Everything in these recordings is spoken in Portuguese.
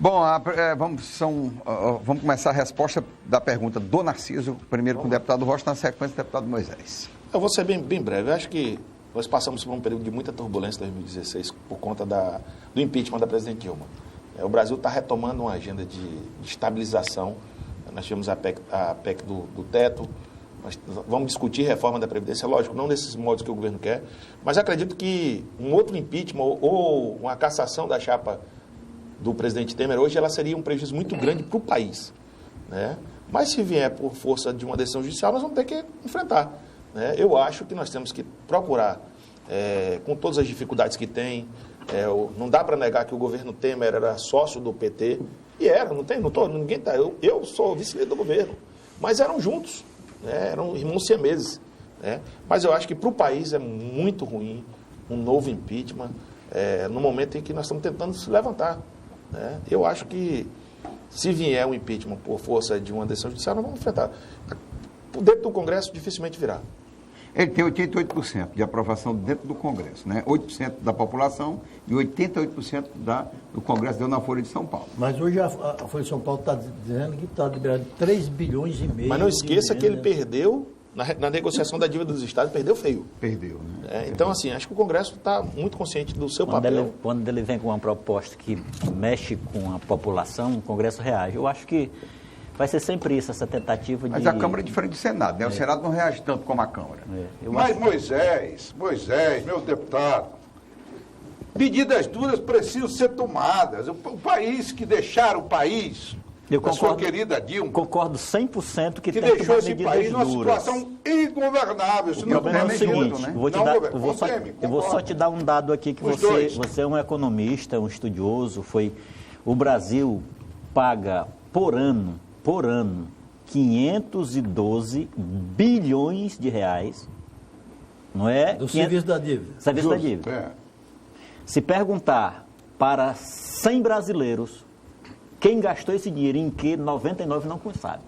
Bom, vamos começar a resposta da pergunta do Narciso, primeiro com o deputado Rocha, na sequência do deputado Moisés. Eu vou ser bem breve. Eu acho que nós passamos por um período de muita turbulência em 2016 por conta do impeachment da presidente Dilma. O Brasil está retomando uma agenda de estabilização. Nós tivemos a PEC do teto. Nós vamos discutir reforma da Previdência, lógico, não nesses modos que o governo quer, mas acredito que um outro impeachment ou uma cassação da chapa do presidente Temer hoje, ela seria um prejuízo muito grande para o país, né? Mas se vier por força de uma decisão judicial, nós vamos ter que enfrentar, né? Eu acho que nós temos que procurar, com todas as dificuldades que tem, não dá para negar que o governo Temer era sócio do PT, e era, ninguém está, eu sou vice-líder do governo, mas eram juntos, né? Eram irmãos siameses, né? Mas eu acho que para o país é muito ruim um novo impeachment, no momento em que nós estamos tentando se levantar, né? Eu acho que se vier um impeachment por força de uma decisão judicial, nós vamos enfrentar. Dentro do Congresso dificilmente virá. Ele tem 88% de aprovação dentro do Congresso, né? 8% da população e 88% do Congresso deu na Folha de São Paulo. Mas hoje a Folha de São Paulo está dizendo que está liberando 3 bilhões e meio. Mas não esqueça que ele perdeu, na negociação da dívida dos estados, perdeu feio. Perdeu, né? Então, assim, acho que o Congresso está muito consciente do seu papel. Quando ele vem com uma proposta que mexe com a população, o Congresso reage. Eu acho que vai ser sempre isso, essa tentativa de... Mas a Câmara é diferente do Senado, né? O Senado não reage tanto como a Câmara. Mas Moisés, meu deputado, medidas duras precisam ser tomadas. O país que deixaram o país, a sua querida Dilma... Concordo 100% que tem que deixou tomar esse medidas país numa duras. situação ingovernável. O problema é o seguinte, eu vou só te dar um dado aqui que você é um economista, um estudioso, o Brasil paga por ano 512 bilhões de reais, não é? Do serviço da dívida. Serviço da dívida. Se perguntar para 100 brasileiros quem gastou esse dinheiro em que, 99 não sabe.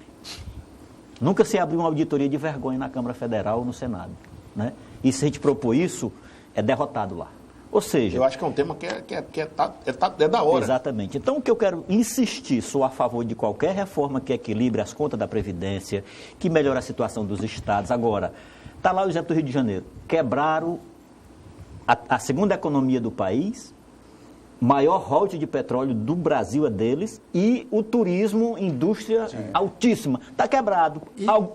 Nunca se abriu uma auditoria de vergonha na Câmara Federal ou no Senado, né? E se a gente propor isso, é derrotado lá. Ou seja... Eu acho que é um tema que é da hora. Exatamente. Então, o que eu quero insistir, sou a favor de qualquer reforma que equilibre as contas da Previdência, que melhore a situação dos estados. Agora, está lá o exemplo do Rio de Janeiro. Quebraram a segunda economia do país, maior royalty de petróleo do Brasil é deles, e o turismo, indústria altíssima. Está quebrado,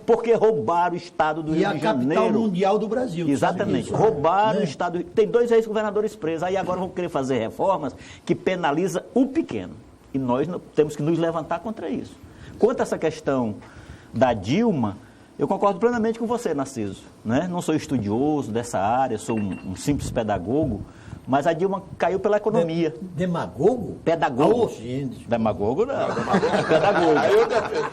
porque roubaram o estado do Rio de Janeiro. E a capital mundial do Brasil. Exatamente, roubaram o estado. Tem 2 ex-governadores presos, aí agora vão querer fazer reformas que penaliza o pequeno. E nós temos que nos levantar contra isso. Quanto a essa questão da Dilma, eu concordo plenamente com você, Narciso, né? Não sou estudioso dessa área, sou um simples pedagogo, mas a Dilma caiu pela economia. Demagogo? Pedagogo. Demagogo não. Pedagogo.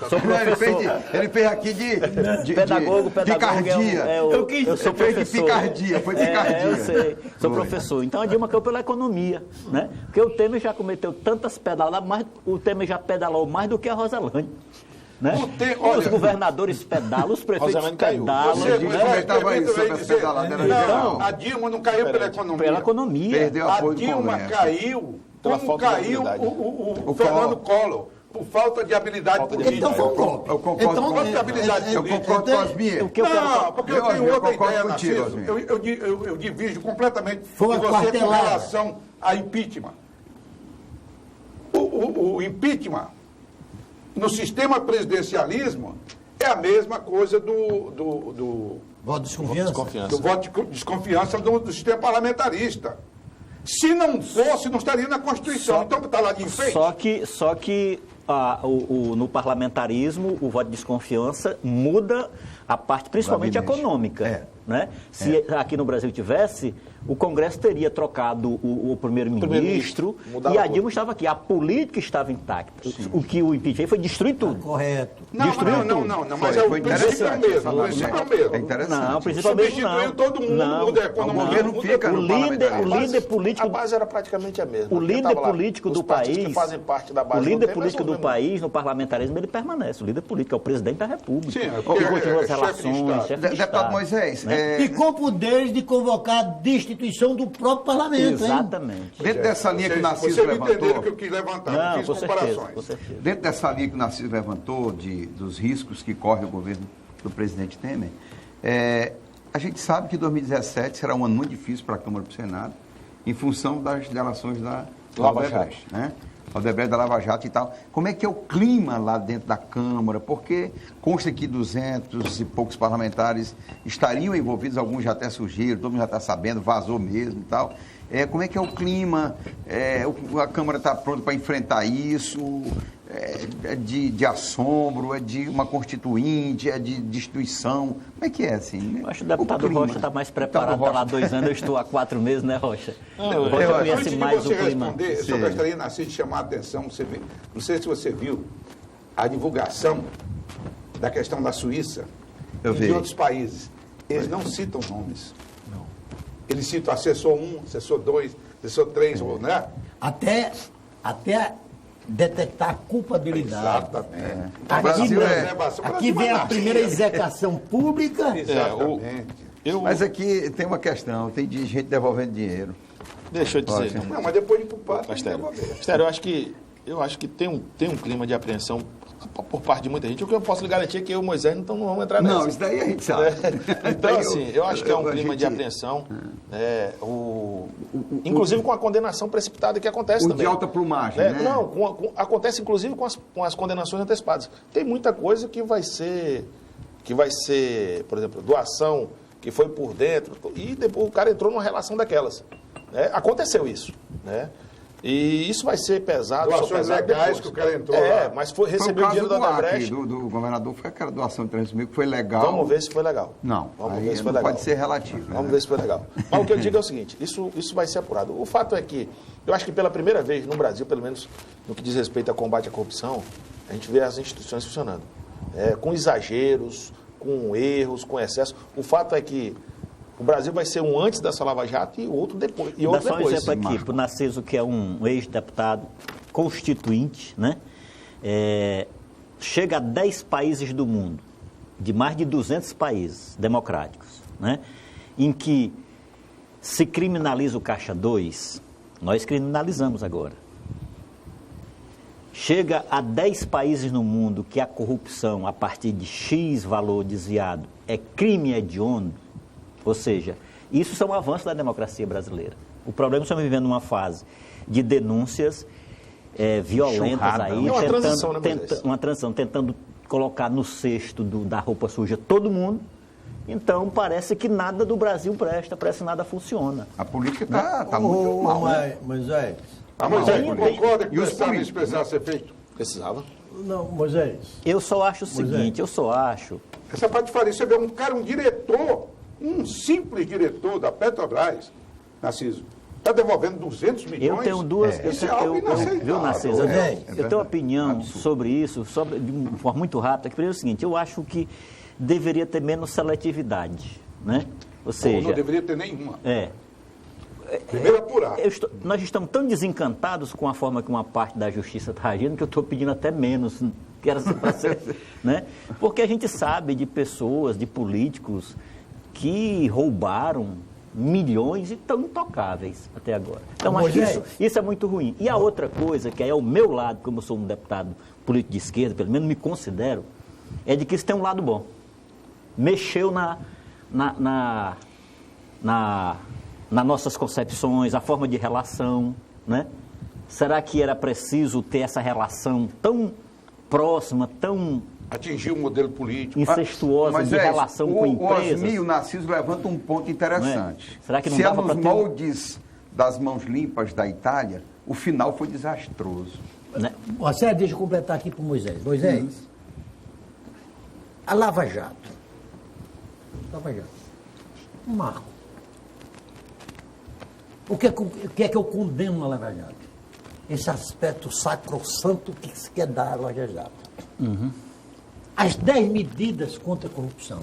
Sou professor. Ele fez aqui de pedagogo. Picardia. Eu sou professor. De picardia, foi picardia. Eu sei, sou professor. Então a Dilma caiu pela economia, né? Porque o Temer já cometeu tantas pedaladas, o Temer já pedalou mais do que a Rosalane. Né? Os governadores pedalam, os prefeitos pedalam. A Dilma não caiu pela economia. Pela economia. Perdeu a apoio Dilma caiu como caiu o Fernando Collor, por falta de habilidade política. Então foi um golpe. Eu concordo com falta de habilidade política. Eu concordo com as minhas. Não, porque eu tenho outra ideia, Narciso. Eu divido completamente de você com relação a impeachment. O impeachment no sistema presidencialismo é a mesma coisa do voto de desconfiança. Do voto de desconfiança do sistema parlamentarista. Se não fosse, não estaria na Constituição. Então está lá de enfeite. Só que no parlamentarismo, o voto de desconfiança muda a parte principalmente econômica. Né? Se aqui no Brasil tivesse, o Congresso teria trocado o primeiro-ministro e a Dilma estava aqui. A política estava intacta. O que o impeachment foi destruir tudo. Correto. Não, mas o princípio é o mesmo. O princípio é o mesmo. É interessante. Não, o princípio é o mesmo, substituiu todo mundo, muda a economia. O governo fica no o líder político... A base era praticamente a mesma. O líder político do país... que fazem parte da base o líder político do país, no parlamentarismo, ele permanece. O líder político é o presidente da República. Sim, que continua as relações, chefe de Estado. Deputado Moisés, E com poderes de convocar destituição do próprio parlamento. Exatamente. Dentro dessa linha que o Narciso Vocês me levantou... entenderam que eu quis levantar, não fiz com comparações. certeza, com certeza. Dentro dessa linha que o Narciso levantou, dos riscos que corre o governo do presidente Temer, a gente sabe que 2017 será um ano muito difícil para a Câmara e para o Senado, em função das delações da Odebrecht, né? Odebrecht, da Lava Jato e tal. Como é que é o clima lá dentro da Câmara? Porque consta que 200 e poucos parlamentares estariam envolvidos, alguns já até surgiram, todo mundo já está sabendo, vazou mesmo e tal. Como é que é o clima? A Câmara está pronta para enfrentar isso? É de assombro? É de uma constituinte? É de destituição? Como é que é, assim? Eu acho que o deputado Rocha está mais preparado. Está lá 2 anos, eu estou há 4 meses, né, Rocha? Não, Rocha antes conhece de mais você o clima. responder, eu só gostaria, Narciso, de chamar a atenção. Não sei se você viu a divulgação da questão da Suíça e de outros países. Eles não citam nomes. Não. Eles citam assessor 1, assessor 2, assessor 3, né? Até detectar a culpabilidade. Exatamente. Aqui vem a primeira execução pública. Exatamente. Mas aqui tem uma questão, tem gente devolvendo dinheiro. Deixa eu dizer. Não, mas depois de culpado, Eu acho que tem um clima de apreensão por parte de muita gente. O que eu posso lhe garantir é que eu e o Moisés não vamos entrar nessa. Não, isso daí a gente sabe. Então, assim, eu acho que é um clima de apreensão, inclusive com a condenação precipitada que acontece também. De alta plumagem, né? Não, acontece inclusive com as condenações antecipadas. Tem muita coisa que vai ser, por exemplo, doação que foi por dentro, e depois o cara entrou numa relação daquelas. Aconteceu isso, né? E isso vai ser pesado. Doações legais que o cara entrou lá. Mas recebeu o dinheiro da Odebrecht. Do governador foi aquela doação de 300 mil que foi legal. Vamos ver se foi legal. Não, vamos ver se foi não legal. Pode ser relativo. Né? Vamos ver se foi legal. Mas o que eu digo é o seguinte, isso vai ser apurado. O fato é que, eu acho que pela primeira vez no Brasil, pelo menos no que diz respeito ao combate à corrupção, a gente vê as instituições funcionando. Com exageros, com erros, com excesso. O fato é que o Brasil vai ser um antes dessa Lava Jato e outro depois. Dá só um exemplo aqui, para o Narciso, que é um ex-deputado constituinte, né? Chega a 10 países do mundo, de mais de 200 países democráticos, né? Em que se criminaliza o Caixa 2, nós criminalizamos agora. Chega a 10 países no mundo que a corrupção, a partir de X valor desviado, é crime hediondo. Ou seja, isso são avanços da democracia brasileira. O problema é que estamos vivendo uma fase de denúncias violentas aí, uma transição, tentando colocar no cesto da roupa suja todo mundo. Então, parece que nada do Brasil presta, parece que nada funciona. A política está muito mal. Moisés. Moisés, concorda que isso precisava ser feito? Precisava. Não, Moisés. Eu só acho o seguinte, Essa parte de fazer, você vê um diretor, um simples diretor da Petrobras, Narciso, está devolvendo 200 milhões. Eu tenho duas... Viu, Narciso? Eu tenho uma opinião sobre isso, de uma forma muito rápida. Que, primeiro é o seguinte, eu acho que deveria ter menos seletividade, né? Ou seja... Não deveria ter nenhuma. Primeiro apurar. Nós estamos tão desencantados com a forma que uma parte da justiça está agindo que eu estou pedindo até menos, que era para ser, né? Porque a gente sabe de pessoas, de políticos que roubaram milhões e estão intocáveis até agora. Então, acho que isso é muito ruim. E a outra coisa, que é ao meu lado, como eu sou um deputado político de esquerda, pelo menos me considero, é de que isso tem um lado bom. Mexeu nas nossas concepções, a forma de relação, né? Será que era preciso ter essa relação tão próxima, tão... atingir um modelo político. Incestuosa de relação com empresas. O Osmio e o Narciso levantam um ponto interessante. Será que não Se dava nos moldes das mãos limpas da Itália, o final foi desastroso. Sério, deixa eu completar aqui para o Moisés. Moisés, a Lava Jato. Um marco. O que é que eu condeno na Lava Jato? Esse aspecto sacrossanto que se quer dar à Lava Jato. As 10 medidas contra a corrupção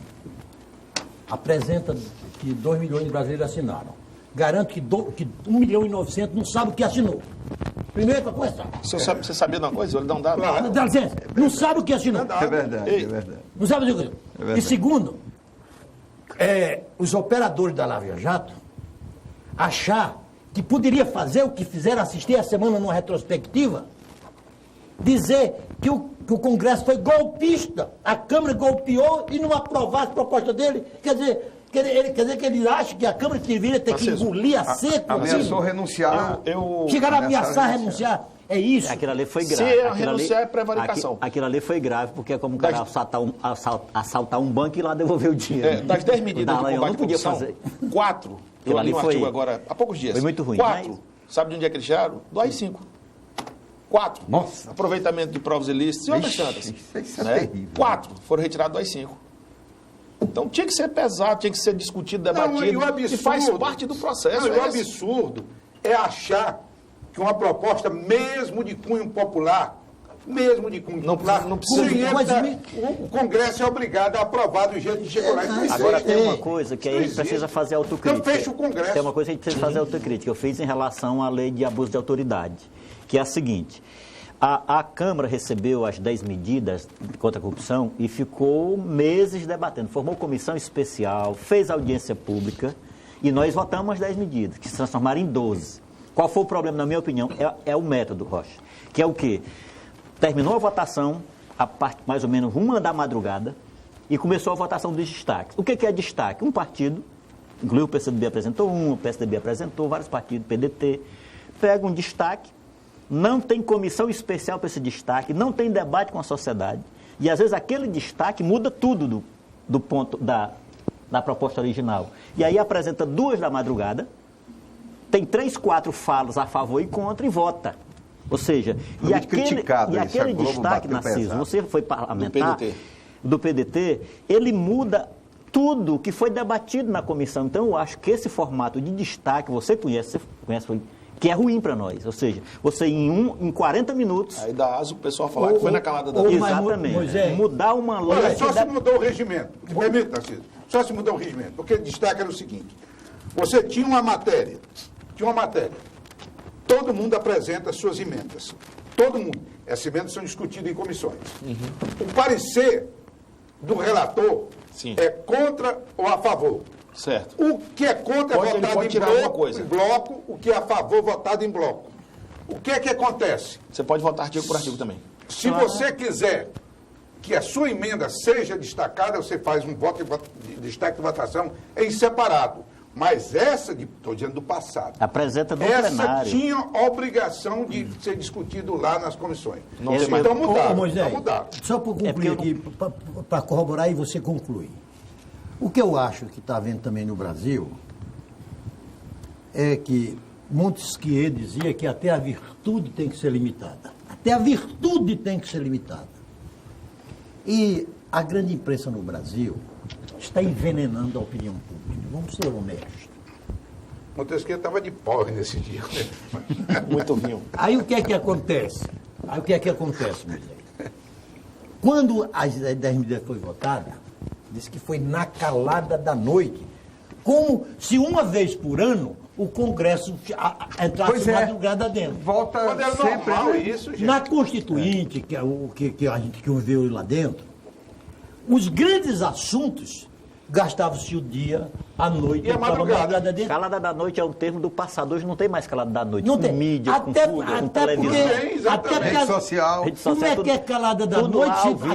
apresenta que 2 milhões de brasileiros assinaram. Garanto que 1 milhão e 900 não sabe o que assinou. Primeiro, para começar. Você sabia de uma coisa? Ele dá um dado. Dá licença. Não sabe o que assinou. É verdade, é verdade. Não sabe o que assinou. E segundo, os operadores da Lava Jato achar que poderia fazer o que fizeram, assistir a semana numa retrospectiva, dizer que o Congresso foi golpista, a Câmara golpeou e não aprovar as propostas dele. Quer dizer que ele acha que a Câmara deveria ter que engolir a seco. Ameaçou renunciar. Chegaram a ameaçar renunciar. É isso. Aquilo ali foi grave. Se renunciar é prevaricação. Aquilo ali foi grave, porque é como o cara assaltar um banco e lá devolver o dinheiro. Das 10 medidas de combate à corrupção, fazer. 4, eu li um artigo agora, há poucos dias. Foi muito ruim. 4, sabe de onde é que eles tiraram? Do AI-5. 4. Nossa. Aproveitamento de provas ilícitas e outras tantas. Isso é terrível. 4 foram retirados do AI-5. Então tinha que ser pesado, tinha que ser discutido, debatido. E o absurdo, e faz parte do processo. O absurdo é achar que uma proposta, mesmo de cunho popular, não precisa o Congresso é obrigado a aprovar do jeito que chegou lá. Agora tem uma coisa que a gente precisa fazer autocrítica. Então fecha o Congresso. Tem uma coisa que a gente precisa fazer autocrítica. Eu fiz em relação à lei de abuso de autoridade, que é a seguinte. A Câmara recebeu as 10 medidas contra a corrupção e ficou meses debatendo. Formou comissão especial, fez audiência pública e nós votamos as 10 medidas, que se transformaram em 12. Qual foi o problema, na minha opinião? É o método, Rocha. Que é o quê? Terminou a votação, a parte mais ou menos 1 da madrugada, e começou a votação dos destaques. O que é destaque? Um partido, inclusive o PCdoB apresentou o PSDB apresentou, vários partidos, PDT, pega um destaque, não tem comissão especial para esse destaque, não tem debate com a sociedade, e às vezes aquele destaque muda tudo do ponto da proposta original. E aí apresenta 2 da madrugada, tem 3, 4 falas a favor e contra e vota. Ou seja, e aquele destaque, Narciso, você foi parlamentar do PDT, ele muda tudo que foi debatido na comissão. Então, eu acho que esse formato de destaque, você conhece que é ruim para nós. Ou seja, você em 40 minutos... Aí dá asa o pessoal falar que foi na calada da noite. Exatamente. Moisés, mudar uma lei... Olha, só se mudou o regimento. Me permite, Narciso. Só se mudou o regimento. Porque o destaque era o seguinte. Você tinha uma matéria. Todo mundo apresenta as suas emendas. Todo mundo. Essas emendas são discutidas em comissões. O parecer do relator é contra ou a favor. Certo. O que é contra é votado em bloco, o que é a favor votado em bloco. O que é que acontece? Você pode votar artigo por artigo também. Se você quiser que a sua emenda seja destacada, você faz um voto de destaque de votação em separado. Mas estou dizendo do passado. Apresenta no essa plenário. Tinha obrigação de ser discutido lá nas comissões. Não, então mudaram. Moisés, mudaram. só para concluir aqui, para corroborar e você concluir. O que eu acho que está havendo também no Brasil é que Montesquieu dizia que até a virtude tem que ser limitada. Até a virtude tem que ser limitada. E a grande imprensa no Brasil está envenenando a opinião pública. Vamos ser honestos. Montesquieu estava de porre nesse dia. Muito vinho. Aí o que é que acontece? Moisés? Quando as 10 medidas foi votada, disse que foi na calada da noite. Como se uma vez por ano o Congresso entrasse madrugada dentro. Volta sempre normal isso, gente. Na Constituinte, que é o que a gente viu lá dentro, os grandes assuntos gastavam-se o dia, a noite, e a madrugada dentro. Calada da noite é um termo do passado. Hoje não tem mais calada da noite. Não com tem. mídia, com tudo, com televisão. Rede social. Como é que é calada da tudo noite? ao vivo,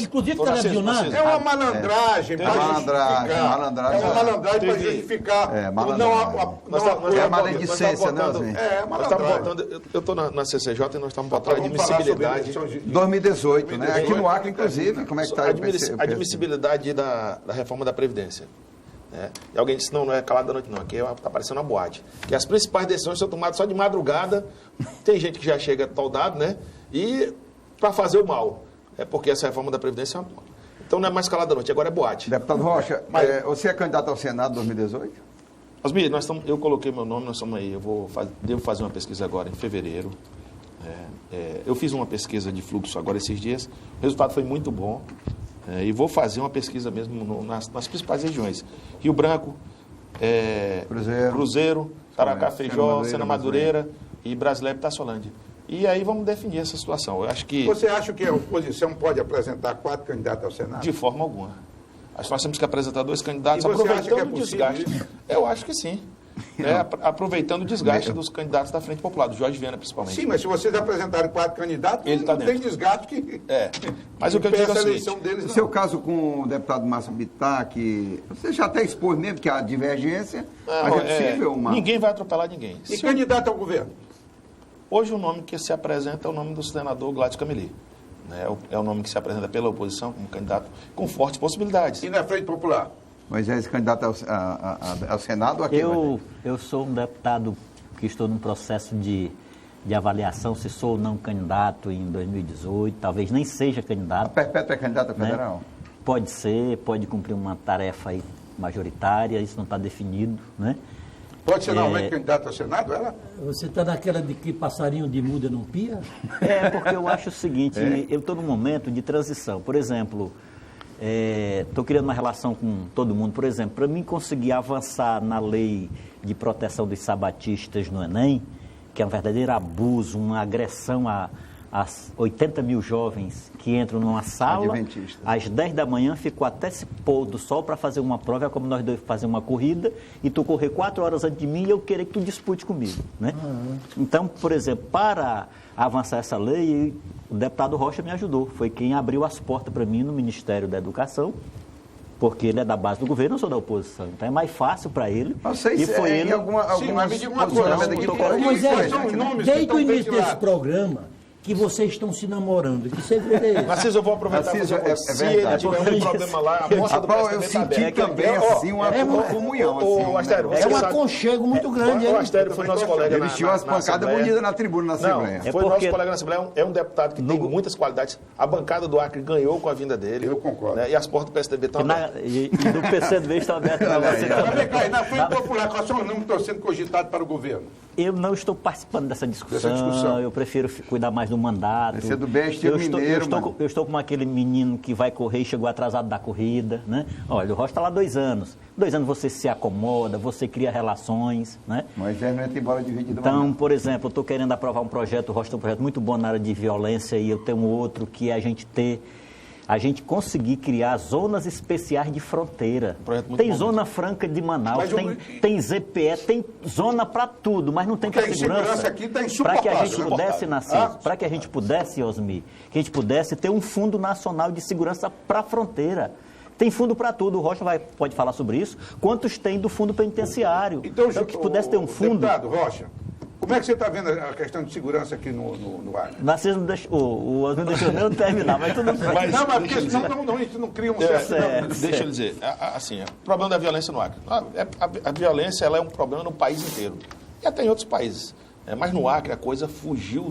inclusive televisionado. É uma malandragem para justificar. É uma malandragem para justificar. É maledicência, né, Zé? É malandragem. Eu estou na CCJ e nós estamos votando admissibilidade. 2018, né? Aqui no Acre, inclusive, como é que está a admissibilidade da reforma da Previdência. Né? E alguém disse, não é calada da noite não, aqui está parecendo uma boate. Que as principais decisões são tomadas só de madrugada, tem gente que já chega toldado, né? E para fazer o mal. É porque essa reforma da Previdência é uma... Então não é mais calada da noite, agora é boate. Deputado Rocha, você é candidato ao Senado em 2018? Osmir, eu coloquei meu nome, nós estamos aí, devo fazer uma pesquisa agora em fevereiro. Eu fiz uma pesquisa de fluxo agora esses dias, o resultado foi muito bom. E vou fazer uma pesquisa mesmo nas principais regiões. Rio Branco, Cruzeiro, Taracá, Feijó, Sena Madureira e Brasileiro e Taçolândia. E aí vamos definir essa situação. Eu acho que... Você acha que a oposição pode apresentar 4 candidatos ao Senado? De forma alguma. Acho que nós temos que apresentar 2 candidatos, E você acha aproveitando que é o possível desgaste. isso? Eu acho que sim. Aproveitando o desgaste dos candidatos da Frente Popular, do Jorge Viana principalmente. Sim, mas se vocês apresentarem 4 candidatos, Ele tá não tem dentro. desgaste que... Mas o que eu digo é o impeça a seguinte, eleição deles, No não. seu caso com o deputado Márcio Bittar, que você já até expôs mesmo que há divergência, mas é possível uma... ninguém vai atropelar ninguém. E candidato ao governo? Hoje o nome que se apresenta é o nome do senador Gladys Cameli. Né? É o nome que se apresenta pela oposição como candidato com fortes possibilidades. E na Frente Popular? Mas é esse candidato ao Senado ou aqui? Eu sou um deputado que estou num processo de avaliação se sou ou não candidato em 2018, talvez nem seja A candidato. Perpétua é candidata federal? Né? Pode ser, pode cumprir uma tarefa aí majoritária, isso não está definido, né? Pode ser novamente candidato ao Senado, ela? Você está naquela de que passarinho de muda não pia? Porque eu acho o seguinte, eu estou num momento de transição. Por exemplo, estou criando uma relação com todo mundo. Por exemplo, para mim conseguir avançar na lei de proteção dos sabatistas no Enem, que é um verdadeiro abuso, uma agressão às 80 mil jovens que entram numa sala, Adventistas. às 10 da manhã, ficou até se pôr do sol para fazer uma prova, é como nós dois fazer uma corrida, e tu correr 4 horas antes de mim e eu querer que tu dispute comigo, né? Então, por exemplo, para avançar essa lei, o deputado Rocha me ajudou, foi quem abriu as portas para mim no Ministério da Educação, porque ele é da base do governo, eu sou da oposição, então é mais fácil para ele. Vocês, e foi ele... Sim, mas me diga uma coisa. Pois é, São os nomes que desde estão o início desse ventilados. programa, que vocês estão se namorando. Que segredo é esse? Narciso, eu vou aproveitar Narciso, e fazer uma coisa. é Se verdade. ele tiver um problema lá, a moça do Rapaz, eu PSDB tá senti aberta. também, assim, uma comunhão. Assim, Astério, É você um sabe- aconchego muito grande, O hein? Astério foi nosso colega Eles tinham umas pancadas Assembleia. bonitas na tribuna, na Não, Assembleia. foi porque- nosso colega na Assembleia, é um deputado que tem muitas qualidades. A bancada do Acre ganhou com a vinda dele. Eu concordo. Né? E as portas do PSDB estão abertas. E do PCdoB está aberto para você Mas também. vem cá, e na Frente Popular, quais são os nomes que estão sendo cogitados para o governo? Eu não estou participando dessa discussão, eu prefiro cuidar mais do mandato. Esse é do bem estilo eu estou, mineiro, eu estou, mano. eu estou como aquele menino que vai correr e chegou atrasado da corrida, né? Olha, o Rocha está lá 2 anos. 2 anos você se acomoda, você cria relações, né? Moisés não entra embora dividido. Então, por exemplo, eu estou querendo aprovar um projeto, o Rocha tem um projeto muito bom na área de violência e eu tenho outro que é a gente conseguir criar zonas especiais de fronteira. Projeto muito Tem bom zona franca de Manaus, Mas tem ZPE, tem zona para tudo, mas não tem para Porque a segurança. insegurança aqui tá Para que a insuportável, gente né? pudesse, Narciso, para que a gente pudesse, Osmi, que a gente pudesse ter um fundo nacional de segurança para a fronteira. Tem fundo para tudo, o Rocha pode falar sobre isso. Quantos tem do fundo penitenciário? Então, que pudesse ter um fundo. Deputado Rocha, como é que você está vendo a questão de segurança aqui no Acre? Narciso, o Osmi não deixou nem eu terminar, mas tudo bem. Mas- Não, mas deixa porque eu senão a gente não cria um certo... Deixa eu dizer, assim, o problema da violência no Acre. A violência ela é um problema no país inteiro. E até em outros países. Mas no Acre a coisa fugiu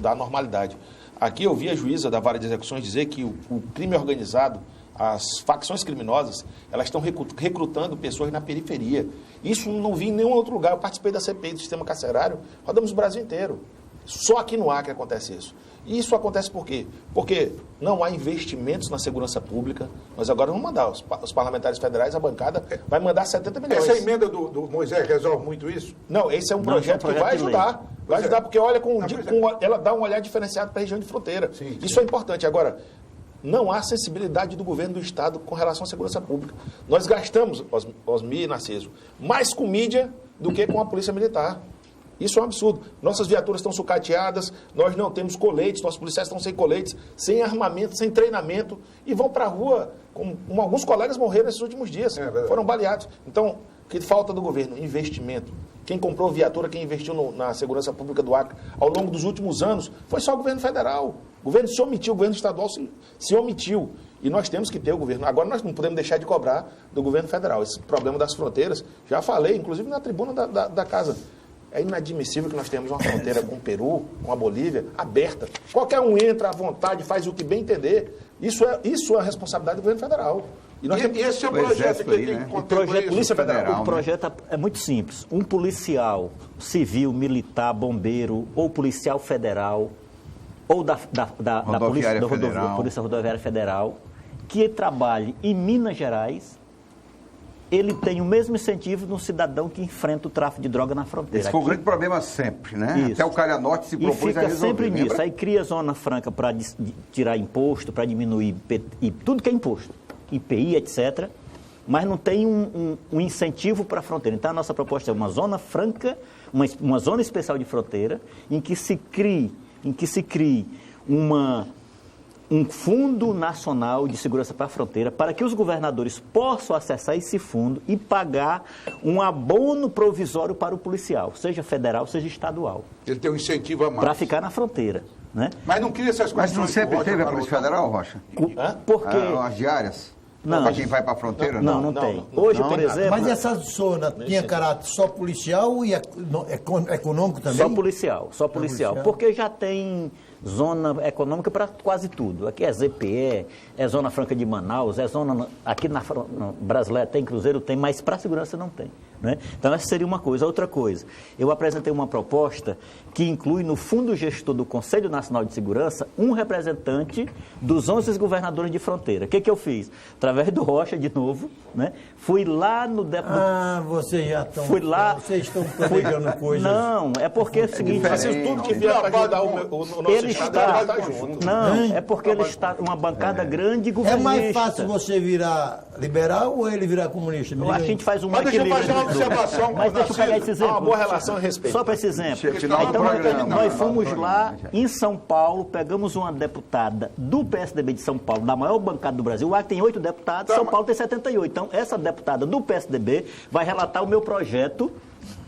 da normalidade. Aqui eu vi a juíza da Vara de Execuções dizer que o crime organizado, as facções criminosas, elas estão recrutando pessoas na periferia. Isso não vi em nenhum outro lugar. Eu participei da CPI do sistema carcerário, rodamos o Brasil inteiro. Só aqui no Acre acontece isso. E isso acontece por quê? Porque não há investimentos na segurança pública. Nós agora vamos mandar, os parlamentares federais, a bancada, vai mandar 70 milhões. Essa emenda do Moisés resolve muito isso? Não, esse é um projeto que vai de lei. ajudar. Vai Pois é. ajudar porque olha Não, ela dá um olhar diferenciado para a região de fronteira. Sim, Isso sim. é importante. Agora, não há sensibilidade do governo do Estado com relação à segurança pública. Nós gastamos, Osmi e Narciso, mais com mídia do que com a polícia militar. Isso é um absurdo. Nossas viaturas estão sucateadas, nós não temos coletes, nossos policiais estão sem coletes, sem armamento, sem treinamento, e vão para a rua, como alguns colegas morreram nesses últimos dias, foram baleados. Então, que falta do governo? Investimento. Quem comprou viatura, quem investiu na segurança pública do Acre ao longo dos últimos anos, foi só o governo federal. O governo se omitiu, o governo estadual se omitiu. E nós temos que ter o governo. Agora nós não podemos deixar de cobrar do governo federal. Esse problema das fronteiras, já falei, inclusive na tribuna da casa. É inadmissível que nós tenhamos uma fronteira com o Peru, com a Bolívia, aberta. Qualquer um entra à vontade, faz o que bem entender. Isso é a responsabilidade do governo federal. E nós temos... esse é o O projeto Exército que aí, tem né? que contemplar isso. Polícia Federal. O projeto é muito simples. Um policial civil, militar, bombeiro ou policial federal ou da Rodoviária Federal. Polícia Rodoviária Federal que trabalhe em Minas Gerais, ele tem o mesmo incentivo de um cidadão que enfrenta o tráfico de droga na fronteira. Esse foi o grande problema sempre, né? Isso. Até o Calha Norte se E propôs a fica resolver. sempre nisso. lembra? Aí cria zona franca para tirar imposto, para diminuir e tudo que é imposto. IPI, etc., mas não tem um incentivo para a fronteira. Então, a nossa proposta é uma zona franca, uma zona especial de fronteira, em que se crie um Fundo Nacional de Segurança para a Fronteira, para que os governadores possam acessar esse fundo e pagar um abono provisório para o policial, seja federal, seja estadual. Ele tem um incentivo a mais. Para ficar na fronteira. Né? Mas não cria essas Mas condições. não sempre que o teve a Rocha Polícia falou. Federal, Rocha? Porque... As diárias? Não. Para quem vai para a fronteira? Não tem. Hoje, por exemplo... Mas essa zona tinha caráter só policial e econômico também? Só policial. Porque já tem zona econômica para quase tudo. Aqui é ZPE, é Zona Franca de Manaus, é zona... Aqui na Brasileira tem, Cruzeiro tem, mas para a segurança não tem. Né? Então, essa seria uma coisa. Outra coisa, eu apresentei uma proposta que inclui no Fundo Gestor do Conselho Nacional de Segurança um representante dos 11 governadores de fronteira. O que eu fiz? Através do Rocha, de novo, né? Fui lá no... Vocês já estão... Fui lá... Vocês estão planejando coisas... Não, é porque é o seguinte... Tudo que vier para ajudar o nosso ele está... junto. Não, é porque ele está uma bancada grande e É governista. mais fácil você virar liberal ou ele virar comunista? Eu acho que a gente faz um Mas deixa eu equilíbrio fazer uma entre os dois. observação. Mas deixa eu pegar esse exemplo. Uma boa relação e respeito. Só para esse exemplo. Final do Então, programa. nós fomos lá em São Paulo, pegamos uma deputada do PSDB de São Paulo, da maior bancada do Brasil. O Acre tem 8 deputados, São Paulo tem 78. Então, essa deputada do PSDB vai relatar o meu projeto.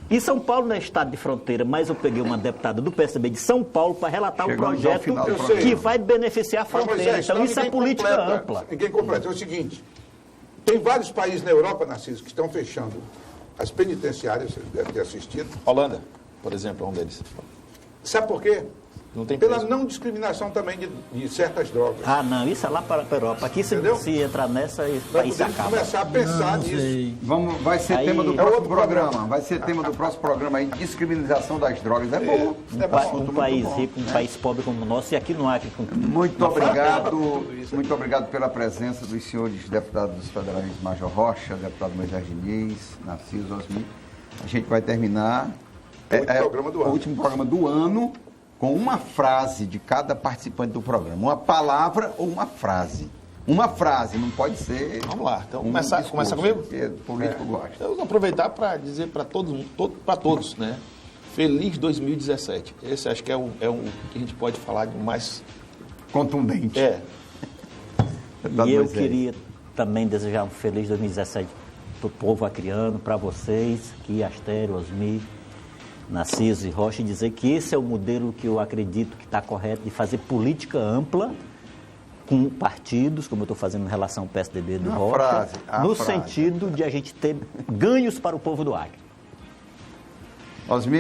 E São Paulo não é estado de fronteira, mas eu peguei uma deputada do PSDB de São Paulo para relatar um projeto que vai beneficiar a fronteira. Então, isso é política ampla. Ninguém completa. É o seguinte, tem vários países na Europa, Narciso, que estão fechando as penitenciárias, você deve ter assistido. Holanda, por exemplo, é um deles. Sabe por quê? Não tem Pela preço. não discriminação também de certas drogas. Ah, não, isso é lá para a Europa. Aqui, se entrar nessa, Nós aí se podemos acaba. começar a pensar nisso. Vai ser Aí- tema do É próximo outro programa. programa. Vai ser tema do próximo programa aí, descriminalização das drogas. É bom. Um país rico, um país pobre como o nosso, e aqui no Acre. Muito obrigado pela presença dos senhores deputados federais Major Rocha, deputado Moisés Diniz, Narciso Osmi. A gente vai terminar o último programa do ano com uma frase de cada participante do programa. Uma palavra ou uma frase. Uma frase, não pode ser... Vamos lá, então discurso, começa comigo? porque o político gosta. Eu vou aproveitar para dizer para todos, né? Feliz 2017. Esse acho que é um que a gente pode falar de mais... Contundente. E eu queria também desejar um feliz 2017 para o povo acreano, para vocês, aqui, Astério, Osmi, Narciso e Rocha, e dizer que esse é o modelo que eu acredito que está correto de fazer política ampla com partidos, como eu estou fazendo em relação ao PSDB do Rocha, no sentido de a gente ter ganhos para o povo do Acre. Osmi.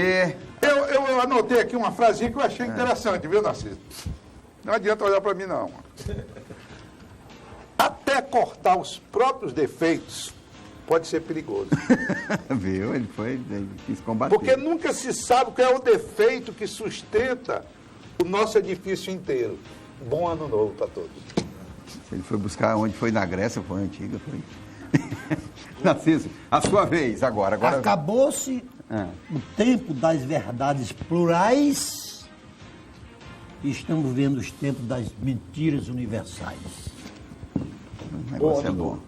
Eu anotei aqui uma frasinha que eu achei interessante, viu, Narciso? Não adianta olhar para mim, não. Até cortar os próprios defeitos pode ser perigoso. Viu? Ele quis combater. Porque nunca se sabe qual é o defeito que sustenta o nosso edifício inteiro. Bom ano novo para todos. Ele foi buscar onde foi na Grécia, foi antiga, foi. Narciso, a sua vez agora. Acabou-se o tempo das verdades plurais e estamos vendo os tempos das mentiras universais. O negócio é bom.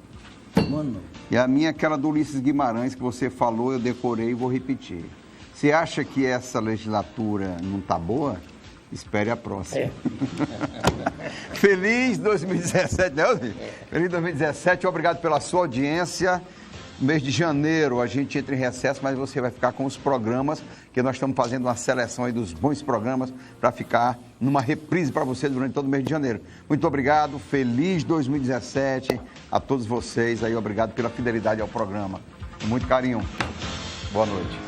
Mano, E a minha, aquela do Ulisses Guimarães, que você falou, eu decorei e vou repetir. Você acha que essa legislatura não está boa? Espere a próxima. Feliz 2017, né, Osmi? Feliz 2017, obrigado pela sua audiência. No mês de janeiro a gente entra em recesso, mas você vai ficar com os programas, que nós estamos fazendo uma seleção aí dos bons programas para ficar numa reprise para você durante todo o mês de janeiro. Muito obrigado, feliz 2017 a todos vocês aí, obrigado pela fidelidade ao programa. Com muito carinho. Boa noite.